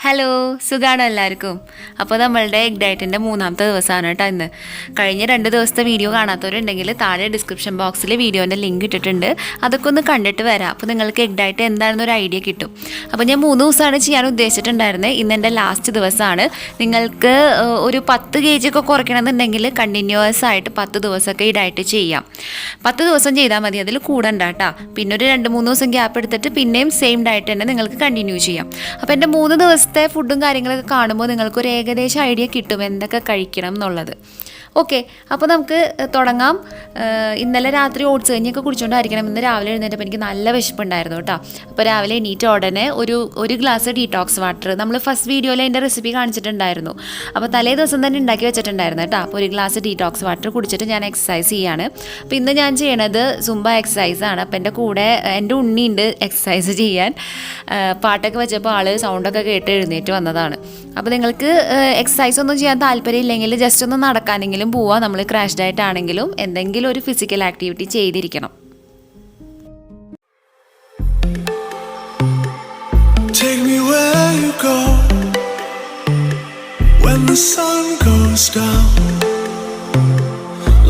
Hello, സുഖാണോ എല്ലാവർക്കും? അപ്പോൾ നമ്മളുടെ എഗ് ഡയറ്റിൻ്റെ മൂന്നാമത്തെ ദിവസമാണ് കേട്ടോ ഇന്ന്. കഴിഞ്ഞ 2 ദിവസത്തെ വീഡിയോ കാണാത്തവരുണ്ടെങ്കിൽ താഴെ ഡിസ്ക്രിപ്ഷൻ ബോക്സിൽ വീഡിയോൻ്റെ ലിങ്ക് ഇട്ടിട്ടുണ്ട്. അതൊക്കെ ഒന്ന് കണ്ടിട്ട് വരാം. അപ്പോൾ നിങ്ങൾക്ക് എഗ് ഡയറ്റ് എന്താണെന്നൊരു ഐഡിയ കിട്ടും. അപ്പോൾ ഞാൻ 3 ദിവസമാണ് ചെയ്യാൻ ഉദ്ദേശിച്ചിട്ടുണ്ടായിരുന്നത്. ഇന്ന് എൻ്റെ ലാസ്റ്റ് ദിവസമാണ്. നിങ്ങൾക്ക് ഒരു 10 kg ഒക്കെ കുറയ്ക്കണമെന്നുണ്ടെങ്കിൽ കണ്ടിന്യൂസ് ആയിട്ട് 10 ദിവസമൊക്കെ ഈ ഡയറ്റ് ചെയ്യാം. 10 ദിവസം ചെയ്താൽ മതി, അതിൽ കൂടണ്ട കേട്ടോ. പിന്നെ ഒരു 2-3 ദിവസം ഗ്യാപ്പ് എടുത്തിട്ട് പിന്നെയും സെയിം ഡയറ്റ് തന്നെ നിങ്ങൾക്ക് കണ്ടിന്യൂ ചെയ്യാം. അപ്പോൾ എൻ്റെ 3 ദിവസത്തെ ഫുഡും കാര്യങ്ങളൊക്കെ കാണുമ്പോൾ നിങ്ങൾക്കൊരു ഏകദേശം ഐഡിയ കിട്ടും എന്തൊക്കെ കഴിക്കണം എന്നുള്ളത്. ഓക്കെ, അപ്പോൾ നമുക്ക് തുടങ്ങാം. ഇന്നലെ രാത്രി ഓട്സ് കഞ്ഞിയൊക്കെ കുടിച്ചുകൊണ്ടായിരിക്കണം ഇന്ന് രാവിലെ എഴുന്നേറ്റപ്പോൾ എനിക്ക് നല്ല വിശപ്പുണ്ടായിരുന്നു കേട്ടോ. അപ്പോൾ രാവിലെ എണീറ്റ ഉടനെ ഒരു ഗ്ലാസ് ഡീടോക്സ് വാട്ടർ, നമ്മൾ ഫസ്റ്റ് വീഡിയോയിൽ അതിൻ്റെ റെസിപ്പി കാണിച്ചിട്ടുണ്ടായിരുന്നു. അപ്പോൾ തലേ ദിവസം തന്നെ ഉണ്ടാക്കി വെച്ചിട്ടുണ്ടായിരുന്നു കേട്ടോ. അപ്പോൾ ഒരു ഗ്ലാസ് ഡീടോക്സ് വാട്ടർ കുടിച്ചിട്ട് ഞാൻ എക്സസൈസ് ചെയ്യാണ്. അപ്പോൾ ഇന്ന് ഞാൻ ചെയ്യണത് സുംബ എക്സസൈസാണ്. അപ്പോൾ എൻ്റെ കൂടെ എൻ്റെ ഉണ്ണിയുണ്ട് എക്സസൈസ് ചെയ്യാൻ. പാട്ടൊക്കെ വെച്ചപ്പോൾ ആൾ സൗണ്ടൊക്കെ കേട്ട് എഴുന്നേറ്റ് വന്നതാണ്. അപ്പോൾ നിങ്ങൾക്ക് എക്സസൈസ് ഒന്നും ചെയ്യാൻ താല്പര്യമില്ലെങ്കിൽ ജസ്റ്റ് ഒന്ന് നടക്കാനെങ്കിലും പോവാം. നമ്മൾ ക്രാഷ് ഡയറ്റ് ആണെങ്കിലും എന്തെങ്കിലും ഒരു ഫിസിക്കൽ ആക്ടിവിറ്റി ചെയ്തിരിക്കണം. Take me where you go when the sun goes down,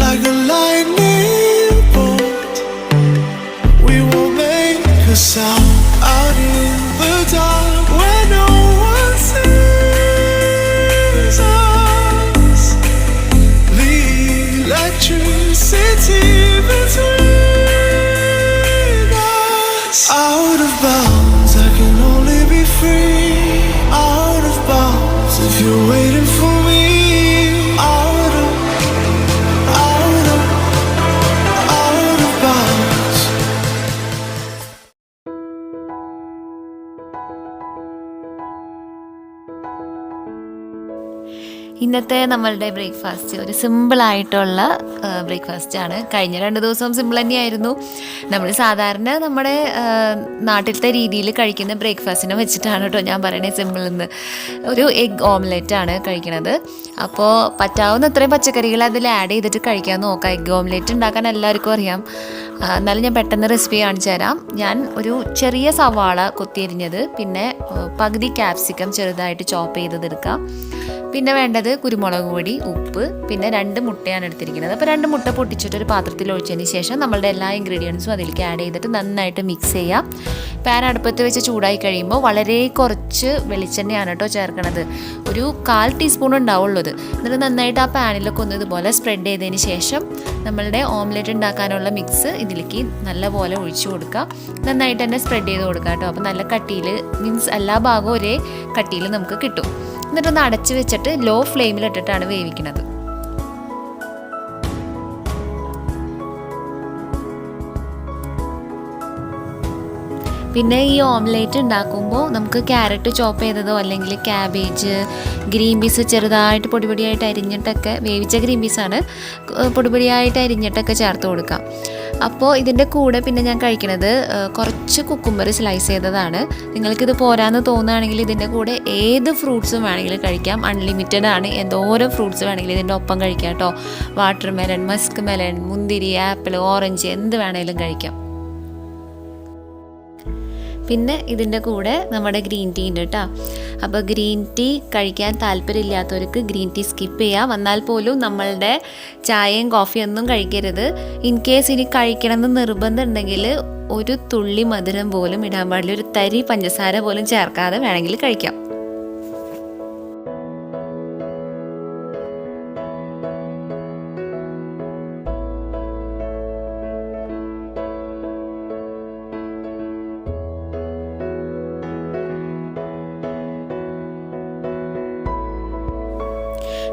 like a lightning bolt. We will make a sound out in the dark where no one sees us. The electricity between us. Out of bounds, I can only be free. Out of bounds, if you're waiting for me. Out of bounds. ഇന്നത്തെ നമ്മളുടെ breakfast ഒരു സിമ്പിളായിട്ടുള്ള ബ്രേക്ക്ഫാസ്റ്റാണ്. കഴിഞ്ഞ 2 ദിവസവും simple തന്നെയായിരുന്നു. നമ്മൾ സാധാരണ നമ്മുടെ നാട്ടിലത്തെ രീതിയിൽ കഴിക്കുന്ന ബ്രേക്ക്ഫാസ്റ്റിനെ വെച്ചിട്ടാണ് കേട്ടോ ഞാൻ പറയണേ സിമ്പിൾ എന്ന്. ഒരു എഗ് ഓംലെറ്റാണ് കഴിക്കണത്. അപ്പോൾ പറ്റാവുന്ന അത്രയും പച്ചക്കറികൾ അതിൽ ആഡ് ചെയ്തിട്ട് കഴിക്കാൻ നോക്കാം. എഗ് ഓംലെറ്റ് ഉണ്ടാക്കാൻ എല്ലാവർക്കും അറിയാം. എന്നാലും ഞാൻ പെട്ടെന്ന് റെസിപ്പി കാണിച്ചു തരാം. ഞാൻ ഒരു ചെറിയ സവാള കൊത്തിയരിഞ്ഞത്, പിന്നെ പകുതി ക്യാപ്സിക്കം ചെറുതായിട്ട് ചോപ്പ് ചെയ്തെടുക്കാം. പിന്നെ വേണ്ടത് കുരുമുളക് പൊടി, ഉപ്പ്, പിന്നെ 2 മുട്ടയാണ് എടുത്തിരിക്കുന്നത്. അപ്പോൾ 2 മുട്ട പൊട്ടിച്ചിട്ട് ഒരു പാത്രത്തിൽ ഒഴിച്ചതിന് ശേഷം നമ്മളുടെ എല്ലാ ഇൻഗ്രീഡിയൻസും അതിലേക്ക് ആഡ് ചെയ്തിട്ട് നന്നായിട്ട് മിക്സ് ചെയ്യാം. പാൻ അടുപ്പത്ത് വെച്ച് ചൂടായി കഴിയുമ്പോൾ വളരെ കുറച്ച് വെളിച്ചെണ്ണയാണ് കേട്ടോ ചേർക്കണത്. ഒരു 1/4 ടീസ്പൂൺ ഉണ്ടാവുള്ളത്. എന്നിട്ട് നന്നായിട്ട് ആ പാനിലൊക്കെ ഒന്ന് ഇതുപോലെ സ്പ്രെഡ് ചെയ്തതിന് ശേഷം നമ്മളുടെ ഓംലെറ്റ് ഉണ്ടാക്കാനുള്ള മിക്സ് ഇതിലേക്ക് നല്ലപോലെ ഒഴിച്ചു കൊടുക്കുക. നന്നായിട്ട് തന്നെ സ്പ്രെഡ് ചെയ്ത് കൊടുക്കുക കേട്ടോ. അപ്പോൾ നല്ല കട്ടിയിൽ, മീൻസ് എല്ലാ ഭാഗവും ഒരേ കട്ടിയിൽ നമുക്ക് കിട്ടും. എന്നിട്ടൊന്ന് അടച്ച് വെച്ചിട്ട് ലോ ഫ്ലെയിമിലിട്ടിട്ടാണ് വേവിക്കുന്നത്. പിന്നെ ഈ ഓംലേറ്റ് ഉണ്ടാക്കുമ്പോൾ നമുക്ക് ക്യാരറ്റ് ചോപ്പ് ചെയ്തതോ അല്ലെങ്കിൽ ക്യാബേജ്, ഗ്രീൻ പീസ് ചെറുതായിട്ട് പൊടിപൊടിയായിട്ട് അരിഞ്ഞിട്ടൊക്കെ, വേവിച്ച ഗ്രീൻ പീസാണ്, പൊടിപൊടിയായിട്ട് അരിഞ്ഞിട്ടൊക്കെ ചേർത്ത് കൊടുക്കാം. അപ്പോൾ ഇതിൻ്റെ കൂടെ പിന്നെ ഞാൻ കഴിക്കുന്നത് കുറച്ച് കുക്കുംബർ സ്ലൈസ് ചെയ്തതാണ്. നിങ്ങൾക്കിത് പോരാന്ന് തോന്നുകയാണെങ്കിൽ ഇതിൻ്റെ കൂടെ ഏത് ഫ്രൂട്ട്സും വേണമെങ്കിലും കഴിക്കാം. അൺലിമിറ്റഡ് ആണ്, എന്തോരം ഫ്രൂട്ട്സ് വേണമെങ്കിലും ഇതിൻ്റെ ഒപ്പം കഴിക്കാം കേട്ടോ. വാട്ടർ മെലൺ, മസ്ക് മെലൺ, മുന്തിരി, ആപ്പിൾ, ഓറഞ്ച് എന്ത് വേണമെങ്കിലും കഴിക്കാം. പിന്നെ ഇതിൻ്റെ കൂടെ നമ്മുടെ ഗ്രീൻ ടീ ഉണ്ട് കേട്ടോ. അപ്പോൾ ഗ്രീൻ ടീ കഴിക്കാൻ താല്പര്യമില്ലാത്തവർക്ക് ഗ്രീൻ ടീ സ്കിപ്പ് ചെയ്യാം. എന്നാൽ പോലും നമ്മളുടെ ചായയും കോഫിയൊന്നും കഴിക്കരുത്. ഇൻ കേസ് ഇനി കഴിക്കണമെന്ന് നിർബന്ധം ഉണ്ടെങ്കിൽ ഒരു തുള്ളി മധുരം പോലും ഇടാൻ പാടില്ല. ഒരു തരി പഞ്ചസാര പോലും ചേർക്കാതെ വേണമെങ്കിൽ കഴിക്കാം.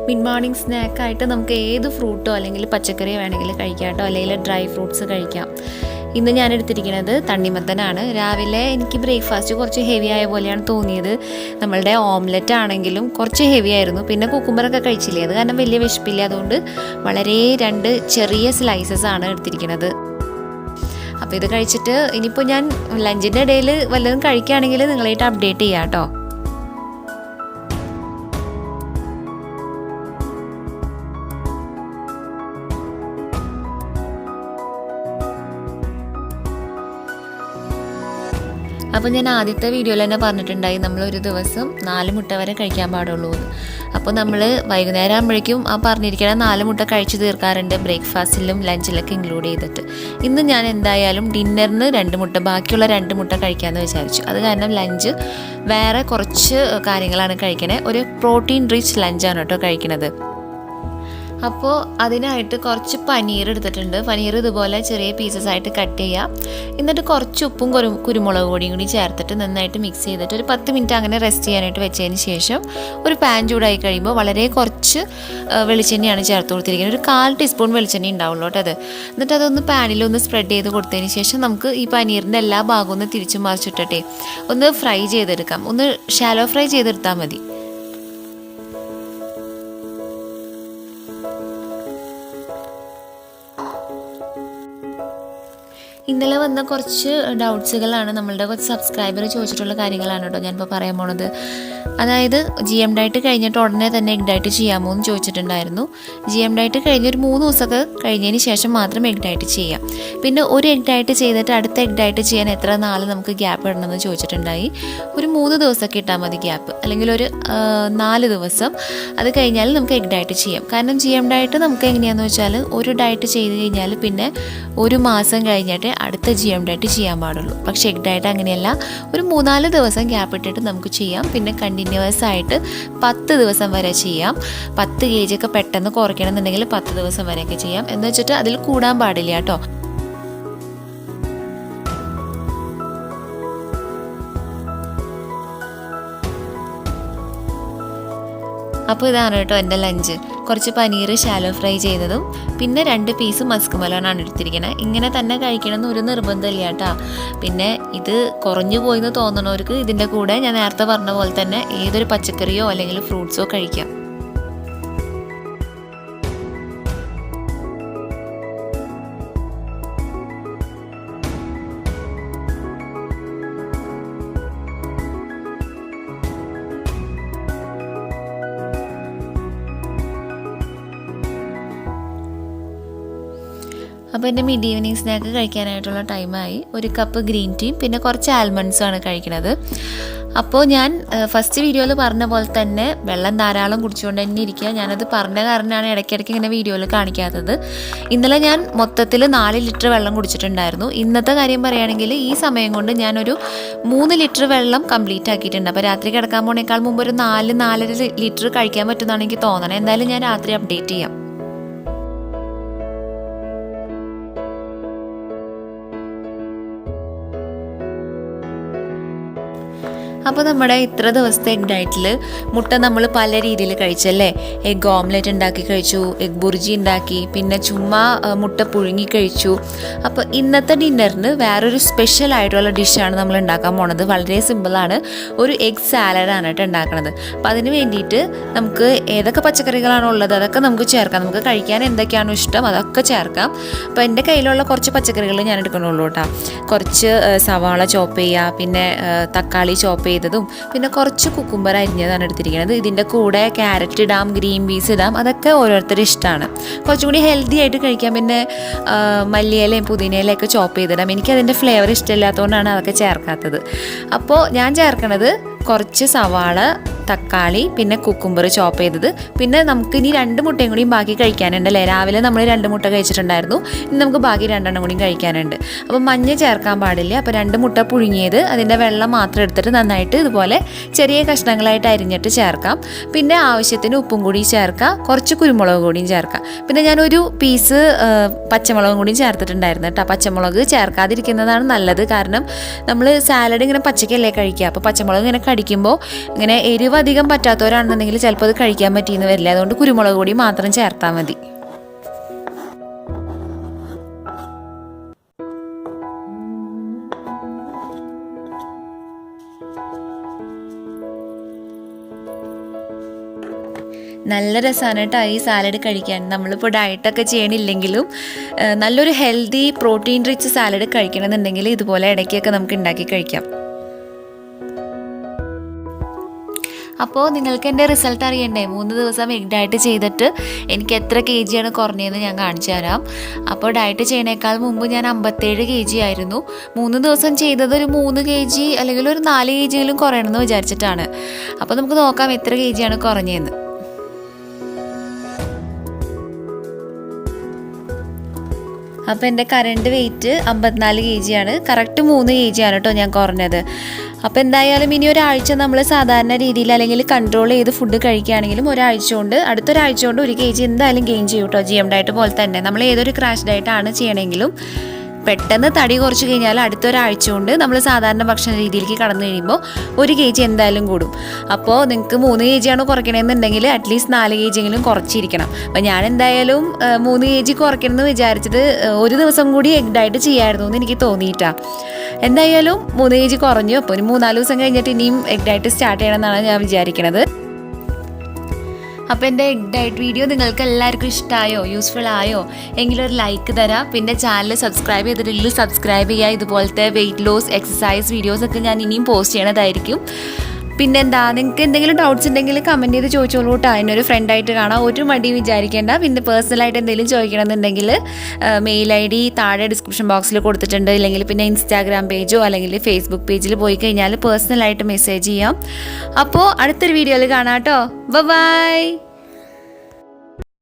മിഡ് മോർണിംഗ് സ്നാക്കായിട്ട് നമുക്ക് ഏത് ഫ്രൂട്ടോ അല്ലെങ്കിൽ പച്ചക്കറിയോ വേണമെങ്കിൽ കഴിക്കാം കേട്ടോ. അല്ലെങ്കിൽ ഡ്രൈ ഫ്രൂട്ട്സ് കഴിക്കാം. ഇന്ന് ഞാൻ എടുത്തിരിക്കുന്നത് തണ്ണിമത്തനാണ്. രാവിലെ എനിക്ക് ബ്രേക്ക്ഫാസ്റ്റ് കുറച്ച് ഹെവി ആയ പോലെയാണ് തോന്നിയത്. നമ്മളുടെ ഓംലെറ്റ് ആണെങ്കിലും കുറച്ച് ഹെവി ആയിരുന്നു. പിന്നെ കുക്കുംബറൊക്കെ കഴിച്ചില്ലേ, അത് കാരണം വലിയ വിശപ്പില്ല. അതുകൊണ്ട് വളരെ 2 ചെറിയ സ്ലൈസസ് ആണ് എടുത്തിരിക്കുന്നത്. അപ്പോൾ ഇത് കഴിച്ചിട്ട് ഇനിയിപ്പോൾ ഞാൻ ലഞ്ചിൻ്റെ ഇടയിൽ വല്ലതും കഴിക്കുകയാണെങ്കിൽ നിങ്ങളായിട്ട് അപ്ഡേറ്റ് ചെയ്യാം കേട്ടോ. അപ്പോൾ ഞാൻ ആദ്യത്തെ വീഡിയോയിൽ തന്നെ പറഞ്ഞിട്ടുണ്ടായി നമ്മളൊരു ദിവസം 4 മുട്ട വരെ കഴിക്കാൻ പാടുള്ളൂ എന്ന്. അപ്പോൾ നമ്മൾ വൈകുന്നേരം ആകുമ്പോഴേക്കും ആ പറഞ്ഞിരിക്കണ 4 മുട്ട കഴിച്ചു തീർക്കാറുണ്ട്, ബ്രേക്ക്ഫാസ്റ്റിലും ലഞ്ചിലൊക്കെ ഇൻക്ലൂഡ് ചെയ്തിട്ട്. ഇന്ന് ഞാൻ എന്തായാലും ഡിന്നറിന് 2 മുട്ട, ബാക്കിയുള്ള 2 മുട്ട കഴിക്കാമെന്ന് വിചാരിച്ചു. അത് കാരണം ലഞ്ച് വേറെ കുറച്ച് കാര്യങ്ങളാണ് കഴിക്കണേ. ഒരു പ്രോട്ടീൻ റിച്ച് ലഞ്ചാണ് കേട്ടോ കഴിക്കണത്. അപ്പോൾ അതിനായിട്ട് കുറച്ച് പനീർ എടുത്തിട്ടുണ്ട്. പനീർ ഇതുപോലെ ചെറിയ പീസസ് ആയിട്ട് കട്ട് ചെയ്യുക. എന്നിട്ട് കുറച്ച് ഉപ്പും കുരുമുളക് പൊടിയും കൂടി ചേർത്തിട്ട് നന്നായിട്ട് മിക്സ് ചെയ്തിട്ട് ഒരു 10 മിനിറ്റ് അങ്ങനെ റെസ്റ്റ് ചെയ്യാനായിട്ട് വെച്ചതിന് ശേഷം ഒരു പാൻ ചൂടായി കഴിയുമ്പോൾ വളരെ കുറച്ച് വെളിച്ചെണ്ണയാണ് ചേർത്ത് കൊടുത്തിരിക്കുന്നത്. ഒരു 1/4 ടീസ്പൂൺ വെളിച്ചെണ്ണ ഉണ്ടാവുള്ളൂ കേട്ടോ അത്. എന്നിട്ട് അതൊന്ന് പാനിലൊന്ന് സ്പ്രെഡ് ചെയ്ത് കൊടുത്തതിന് ശേഷം നമുക്ക് ഈ പനീറിൻ്റെ എല്ലാ ഭാഗവും ഒന്ന് തിരിച്ചു മറിച്ചിട്ടെ ഒന്ന് ഫ്രൈ ചെയ്തെടുക്കാം. ഒന്ന് ഷാലോ ഫ്രൈ ചെയ്തെടുത്താൽ മതി. ഇന്നലെ വന്ന കുറച്ച് ഡൗട്ട്സുകളാണ്, നമ്മളുടെ കുറച്ച് സബ്സ്ക്രൈബർ ചോദിച്ചിട്ടുള്ള കാര്യങ്ങളാണ് കേട്ടോ ഞാനിപ്പോൾ പറയാൻ പോണത്. അതായത് GM ഡയറ്റ് കഴിഞ്ഞിട്ട് ഉടനെ തന്നെ എഗ് ഡയറ്റ് ചെയ്യാമോ എന്ന് ചോദിച്ചിട്ടുണ്ടായിരുന്നു. GM ഡയറ്റ് കഴിഞ്ഞ് ഒരു 3 ദിവസമൊക്കെ കഴിഞ്ഞതിന് ശേഷം മാത്രം എഗ് ഡയറ്റ് ചെയ്യാം. പിന്നെ ഒരു എഗ് ഡയറ്റ് ചെയ്തിട്ട് അടുത്ത എഗ് ഡയറ്റ് ചെയ്യാൻ എത്ര നാൾ നമുക്ക് ഗ്യാപ്പ് ഇടണമെന്ന് ചോദിച്ചിട്ടുണ്ടായി. ഒരു 3 ദിവസമൊക്കെ ഇട്ടാൽ മതി ഗ്യാപ്പ്, അല്ലെങ്കിൽ ഒരു 4 ദിവസം. അത് കഴിഞ്ഞാൽ നമുക്ക് എഗ് ഡയറ്റ് ചെയ്യാം. കാരണം GM ഡയറ്റ് നമുക്ക് എങ്ങനെയാണെന്ന് വെച്ചാൽ ഒരു ഡയറ്റ് ചെയ്ത് കഴിഞ്ഞാൽ പിന്നെ 1 മാസം കഴിഞ്ഞിട്ട് അടുത്ത GM ഡയറ്റ് ചെയ്യാൻ പാടുള്ളൂ. പക്ഷേ എഗ് ഡയറ്റ് അങ്ങനെയല്ല, ഒരു 3-4 ദിവസം ഗ്യാപ്പ് ഇട്ടിട്ട് നമുക്ക് ചെയ്യാം. പിന്നെ കണ്ടിന്യൂസ് ആയിട്ട് 10 ദിവസം വരെ ചെയ്യാം. 10 kg ഒക്കെ പെട്ടെന്ന് കുറയ്ക്കണമെന്നുണ്ടെങ്കിൽ 10 ദിവസം വരെയൊക്കെ ചെയ്യാം. എന്ന് വെച്ചിട്ട് അതിൽ കൂടാൻ പാടില്ല കേട്ടോ. അപ്പോൾ ഇതാണ് കേട്ടോ എൻ്റെ ലഞ്ച്. കുറച്ച് പനീർ ഷാലോ ഫ്രൈ ചെയ്തതും പിന്നെ 2 പീസ് മസ്ക് മെലോണാണ് എടുത്തിരിക്കുന്നത്. ഇങ്ങനെ തന്നെ കഴിക്കണമെന്ന് ഒരു നിർബന്ധമില്ല കേട്ടോ. പിന്നെ ഇത് കുറഞ്ഞു പോയെന്ന് തോന്നണവർക്ക് ഇതിൻ്റെ കൂടെ ഞാൻ നേരത്തെ പറഞ്ഞ പോലെ തന്നെ ഏതൊരു പച്ചക്കറിയോ അല്ലെങ്കിൽ ഫ്രൂട്ട്സോ കഴിക്കാം. അപ്പോൾ എൻ്റെ മിഡ് ഈവനിങ് സ്നാക്ക് കഴിക്കാനായിട്ടുള്ള ടൈമായി. 1 കപ്പ് ഗ്രീൻ ടീയും പിന്നെ കുറച്ച് ആൽമണ്ട്സുമാണ് കഴിക്കുന്നത്. അപ്പോൾ ഞാൻ ഫസ്റ്റ് വീഡിയോയിൽ പറഞ്ഞ പോലെ തന്നെ വെള്ളം ധാരാളം കുടിച്ചുകൊണ്ട് തന്നെ ഇരിക്കുക. ഞാനത് പറഞ്ഞ കാരണമാണ് ഇടയ്ക്കിടയ്ക്ക് ഇങ്ങനെ വീഡിയോയിൽ കാണിക്കാത്തത്. ഇന്നലെ ഞാൻ മൊത്തത്തിൽ 4 ലിറ്റർ വെള്ളം കുടിച്ചിട്ടുണ്ടായിരുന്നു. ഇന്നത്തെ കാര്യം പറയുകയാണെങ്കിൽ ഈ സമയം കൊണ്ട് ഞാനൊരു 3 ലിറ്റർ വെള്ളം കംപ്ലീറ്റ് ആക്കിയിട്ടുണ്ട്. അപ്പോൾ രാത്രി കിടക്കാൻ പോണേക്കാൾ മുമ്പ് ഒരു 4-4.5 ലിറ്റർ കഴിക്കാൻ പറ്റുമെന്നാണ് എനിക്ക് തോന്നണത്. എന്തായാലും ഞാൻ രാത്രി അപ്ഡേറ്റ് ചെയ്യാം. അപ്പോൾ നമ്മുടെ ഇത്ര ദിവസത്തെ എഗ് ഡയറ്റിൽ മുട്ട നമ്മൾ പല രീതിയിൽ കഴിച്ചല്ലേ. എഗ് ഓംലെറ്റ് ഉണ്ടാക്കി കഴിച്ചു, എഗ് ബുർജി ഉണ്ടാക്കി, പിന്നെ ചുമ്മാ മുട്ട പുഴുങ്ങി കഴിച്ചു. അപ്പോൾ ഇന്നത്തെ ഡിന്നറിന് വേറൊരു സ്പെഷ്യൽ ആയിട്ടുള്ള ഡിഷാണ് നമ്മൾ ഉണ്ടാക്കാൻ പോണത്. വളരെ സിമ്പിളാണ്. ഒരു എഗ് സാലഡാണ് കേട്ടോ ഉണ്ടാക്കുന്നത്. അപ്പോൾ അതിന് വേണ്ടിയിട്ട് നമുക്ക് ഏതൊക്കെ പച്ചക്കറികളാണോ ഉള്ളത് അതൊക്കെ നമുക്ക് ചേർക്കാം. നമുക്ക് കഴിക്കാൻ എന്തൊക്കെയാണോ ഇഷ്ടം അതൊക്കെ ചേർക്കാം. അപ്പോൾ എൻ്റെ കയ്യിലുള്ള കുറച്ച് പച്ചക്കറികൾ ഞാൻ എടുക്കണുള്ളൂ കേട്ടോ. കുറച്ച് സവാള ചോപ്പ് ചെയ്യുക, പിന്നെ തക്കാളി ചോപ്പ് ചെയ്തതും പിന്നെ കുറച്ച് കുക്കുംബർ അരിഞ്ഞതാണ് എടുത്തിരിക്കുന്നത്. ഇതിൻ്റെ കൂടെ ക്യാരറ്റ് ഇടാം, ഗ്രീൻ പീസ് ഇടാം, അതൊക്കെ ഓരോരുത്തരുടെ ഇഷ്ടമാണ്. കുറച്ചും കൂടി ഹെൽത്തി ആയിട്ട് കഴിക്കാം. പിന്നെ മല്ലിയിലയും പുതിനയിലൊക്കെ ചോപ്പ് ചെയ്തിടാം. എനിക്കതിൻ്റെ ഫ്ലേവർ ഇഷ്ടമില്ലാത്തതുകൊണ്ടാണ് അതൊക്കെ ചേർക്കാത്തത്. അപ്പോൾ ഞാൻ ചേർക്കണത് കുറച്ച് സവാള, തക്കാളി, പിന്നെ കുക്കുംബർ ചോപ്പ് ചെയ്തത്. പിന്നെ നമുക്ക് ഇനി 2 മുട്ടയും കൂടിയും ബാക്കി കഴിക്കാനുണ്ടല്ലേ. രാവിലെ നമ്മൾ 2 മുട്ട കഴിച്ചിട്ടുണ്ടായിരുന്നു. ഇനി നമുക്ക് ബാക്കി 2 കൂടിയും കഴിക്കാനുണ്ട്. അപ്പോൾ മഞ്ഞ ചേർക്കാൻ പാടില്ല. അപ്പോൾ 2 മുട്ട പുഴുങ്ങിയത് അതിൻ്റെ വെള്ളം മാത്രം എടുത്തിട്ട് നന്നായിട്ട് ഇതുപോലെ ചെറിയ കഷ്ണങ്ങളായിട്ട് അരിഞ്ഞിട്ട് ചേർക്കാം. പിന്നെ ആവശ്യത്തിന് ഉപ്പും കൂടി ചേർക്കാം, കുറച്ച് കുരുമുളക് കൂടിയും ചേർക്കാം. പിന്നെ ഞാനൊരു പീസ് പച്ചമുളകും കൂടിയും ചേർത്തിട്ടുണ്ടായിരുന്നു കേട്ടോ. പച്ചമുളക് ചേർക്കാതിരിക്കുന്നതാണ് നല്ലത്. കാരണം നമ്മൾ സാലഡ് ഇങ്ങനെ പച്ചക്കല്ലേ കഴിക്കുക. അപ്പോൾ പച്ചമുളക് ഇങ്ങനെ കടിക്കുമ്പോൾ ഇങ്ങനെ എരിവ് അധികം പറ്റാത്തവരാണെന്നുണ്ടെങ്കിൽ ചിലപ്പോൾ അത് കഴിക്കാൻ പറ്റിയെന്ന് വരില്ല. അതുകൊണ്ട് കുരുമുളക് പൊടി മാത്രം ചേർത്താൽ മതി. നല്ല രസമാണ് കേട്ടോ ഈ സാലഡ് കഴിക്കാൻ. നമ്മളിപ്പോൾ ഡയറ്റൊക്കെ ചെയ്യണില്ലെങ്കിലും നല്ലൊരു ഹെൽത്തി പ്രോട്ടീൻ റിച്ച് സാലഡ് കഴിക്കണമെന്നുണ്ടെങ്കിൽ ഇതുപോലെ ഇടയ്ക്കൊക്കെ നമുക്ക് ഉണ്ടാക്കി കഴിക്കാം. അപ്പോൾ നിങ്ങൾക്ക് എൻ്റെ റിസൾട്ട് അറിയണ്ടേ? 3 ദിവസം എഗ് ഡയറ്റ് ചെയ്തിട്ട് എനിക്ക് എത്ര kg ആണ് കുറഞ്ഞതെന്ന് ഞാൻ കാണിച്ചു തരാം. അപ്പോൾ ഡയറ്റ് ചെയ്യണേക്കാൾ മുമ്പ് ഞാൻ 57 kg ആയിരുന്നു. 3 ദിവസം ചെയ്തത് ഒരു 3 kg അല്ലെങ്കിൽ ഒരു 4 kg യിലും കുറയണമെന്ന് വിചാരിച്ചിട്ടാണ്. അപ്പോൾ നമുക്ക് നോക്കാം എത്ര kg ആണ് കുറഞ്ഞതെന്ന്. അപ്പോൾ എൻ്റെ കറണ്ട് വെയിറ്റ് 54 kg ആണ്. കറക്റ്റ് 3 kg ആണ് കേട്ടോ ഞാൻ കുറഞ്ഞത്. അപ്പോൾ എന്തായാലും ഇനി ഒരാഴ്ച നമ്മൾ സാധാരണ രീതിയിൽ അല്ലെങ്കിൽ കൺട്രോൾ ചെയ്ത് ഫുഡ് കഴിക്കുകയാണെങ്കിലും അടുത്തൊരാഴ്ച കൊണ്ട് 1 kg എന്തായാലും ഗെയിൻ ചെയ്യും കേട്ടോ. GM ഡയറ്റ് പോലെ തന്നെ നമ്മൾ ഏതൊരു ക്രാഷ് ഡയറ്റാണ് ചെയ്യണമെങ്കിലും പെട്ടെന്ന് തടി കുറച്ച് കഴിഞ്ഞാൽ അടുത്തൊരാഴ്ച കൊണ്ട് നമ്മൾ സാധാരണ ഭക്ഷണ രീതിയിലേക്ക് കടന്നു കഴിയുമ്പോൾ 1 kg എന്തായാലും കൂടും. അപ്പോൾ നിങ്ങൾക്ക് 3 kg ആണ് കുറയ്ക്കണമെന്നുണ്ടെങ്കിൽ അറ്റ്ലീസ്റ്റ് 4 kg എങ്കിലും കുറച്ചിരിക്കണം. അപ്പോൾ ഞാൻ എന്തായാലും 3 kg കുറയ്ക്കണമെന്ന് വിചാരിച്ചത് ഒരു ദിവസം കൂടി എഗ് ഡയറ്റ് ചെയ്യായിരുന്നു എന്ന് എനിക്ക് തോന്നിയിട്ടാണ്. എന്തായാലും 3 kg കുറഞ്ഞു. അപ്പോൾ ഒരു 3-4 ദിവസം കഴിഞ്ഞിട്ട് ഇനിയും എഗ് ഡയറ്റ് സ്റ്റാർട്ട് ചെയ്യണമെന്നാണ് ഞാൻ വിചാരിക്കുന്നത്. അപ്പോൾ എൻ്റെ എഗ് ഡയറ്റ് വീഡിയോ നിങ്ങൾക്ക് എല്ലാവർക്കും ഇഷ്ടമായോ, യൂസ്ഫുൾ ആയോ എങ്കിലും ഒരു ലൈക്ക് തരാം. പിന്നെ ചാനൽ സബ്സ്ക്രൈബ് ചെയ്തിട്ടില്ലെങ്കിൽ സബ്സ്ക്രൈബ് ചെയ്യുക. ഇതുപോലത്തെ വെയിറ്റ് ലോസ് എക്സസൈസ് വീഡിയോസൊക്കെ ഞാൻ ഇനിയും പോസ്റ്റ് ചെയ്യണതായിരിക്കും. പിന്നെന്താ, നിങ്ങൾക്ക് എന്തെങ്കിലും ഡൗട്ട്സ് ഉണ്ടെങ്കിൽ കമൻറ്റ് ചെയ്ത് ചോദിച്ചോളൂ കേട്ടോ. അതിനൊരു ഫ്രണ്ടായിട്ട് കാണാം, ഒരു മടി വിചാരിക്കേണ്ട. പിന്നെ പേഴ്സണലായിട്ട് എന്തെങ്കിലും ചോദിക്കണമെന്നുണ്ടെങ്കിൽ മെയിൽ ID താഴെ ഡിസ്ക്രിപ്ഷൻ ബോക്സിൽ കൊടുത്തിട്ടുണ്ട്. ഇല്ലെങ്കിൽ പിന്നെ ഇൻസ്റ്റാഗ്രാം പേജോ അല്ലെങ്കിൽ ഫേസ്ബുക്ക് പേജിൽ പോയി കഴിഞ്ഞാൽ പേഴ്സണലായിട്ട് മെസ്സേജ് ചെയ്യാം. അപ്പോൾ അടുത്തൊരു വീഡിയോയിൽ കാണാം കേട്ടോ. ബൈ.